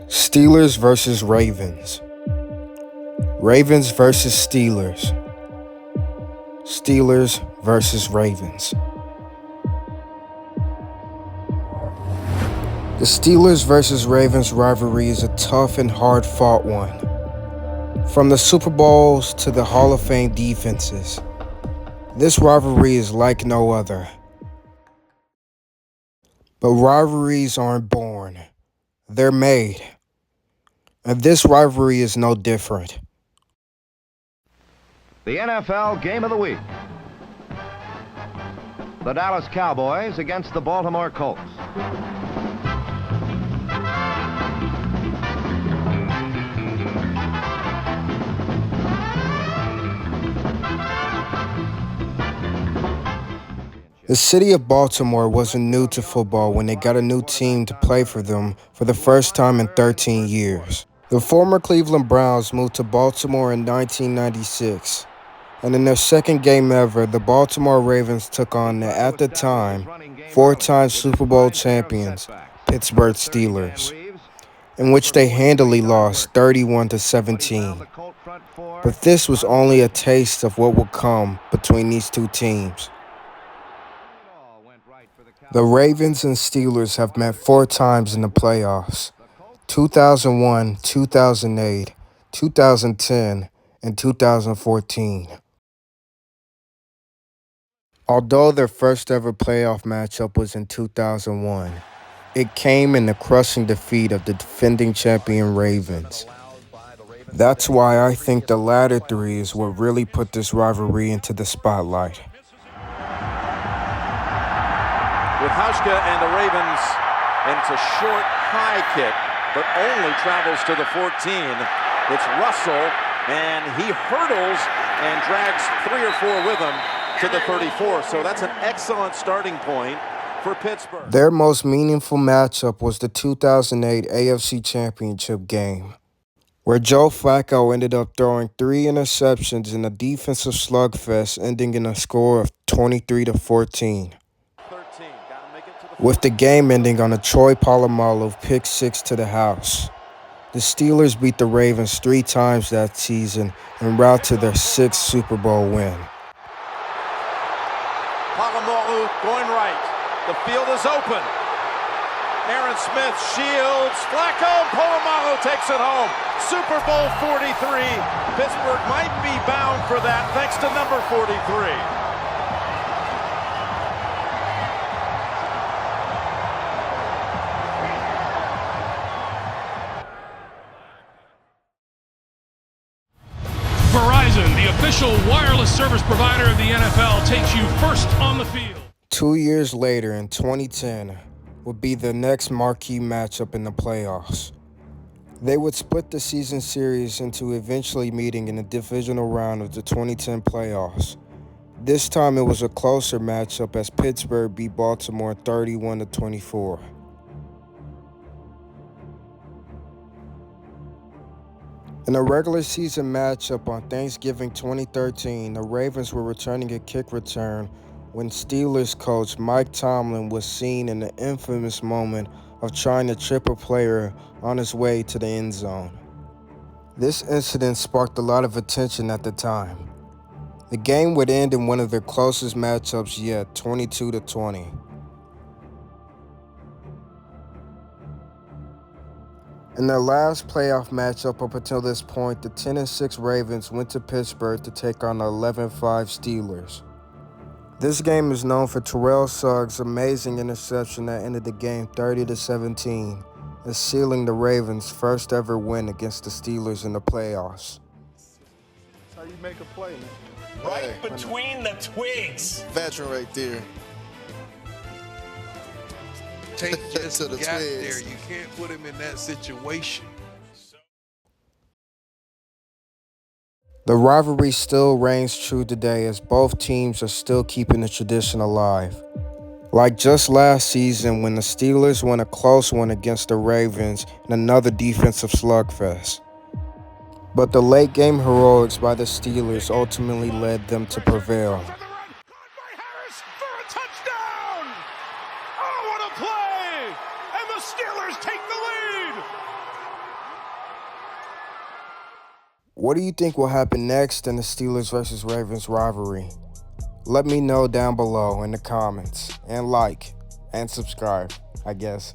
Steelers versus Ravens. Ravens versus Steelers. Steelers versus Ravens. The Steelers versus Ravens rivalry is a tough and hard-fought one. From the Super Bowls to the Hall of Fame defenses, this rivalry is like no other. But rivalries aren't born, they're made. And this rivalry is no different. The NFL Game of the Week. The Dallas Cowboys against the Baltimore Colts. The city of Baltimore wasn't new to football when they got a new team to play for them for the first time in 13 years. The former Cleveland Browns moved to Baltimore in 1996, and in their second game ever, the Baltimore Ravens took on the, at the time, four-time Super Bowl champions, Pittsburgh Steelers, in which they handily lost 31-17. But this was only a taste of what would come between these two teams. The Ravens and Steelers have met four times in the playoffs: 2001, 2008, 2010, and 2014. Although their first ever playoff matchup was in 2001, it came in the crushing defeat of the defending champion Ravens. That's why I think the latter three is what really put this rivalry into the spotlight. With Hauschka and the Ravens, and it's a short, high kick, but only travels to the 14. It's Russell, and he hurdles and drags 3 or 4 with him to the 34. So that's an excellent starting point for Pittsburgh. Their most meaningful matchup was the 2008 AFC Championship game, where Joe Flacco ended up throwing 3 interceptions in a defensive slugfest, ending in a score of 23-14. With the game ending on a Troy Polamalu pick 6 to the house. The Steelers beat the Ravens 3 times that season en route to their 6th Super Bowl win. Polamalu going right. The field is open. Aaron Smith shields. Flacco. Polamalu takes it home. Super Bowl 43. Pittsburgh might be bound for that thanks to number 43. Verizon, the official wireless service provider of the NFL, takes you first on the field. 2 years later, in 2010, would be the next marquee matchup in the playoffs. They would split the season series into eventually meeting in the divisional round of the 2010 playoffs. This time it was a closer matchup as Pittsburgh beat Baltimore 31-24. In a regular season matchup on Thanksgiving 2013, the Ravens were returning a kick return when Steelers coach Mike Tomlin was seen in the infamous moment of trying to trip a player on his way to the end zone. This incident sparked a lot of attention at the time. The game would end in one of their closest matchups yet, 22-20. In their last playoff matchup up until this point, the 10-6 Ravens went to Pittsburgh to take on the 11-5 Steelers. This game is known for Terrell Suggs' amazing interception that ended the game 30-17, and sealing the Ravens' first ever win against the Steelers in the playoffs. That's how you make a play, man. Right between the twigs. Veteran right there. Tank just got there. You can't put him in that situation. The rivalry still reigns true today as both teams are still keeping the tradition alive. Like just last season when the Steelers won a close one against the Ravens in another defensive slugfest. But the late game heroics by the Steelers ultimately led them to prevail. What do you think will happen next in the Steelers versus Ravens rivalry? Let me know down below in the comments, and like and subscribe, I guess.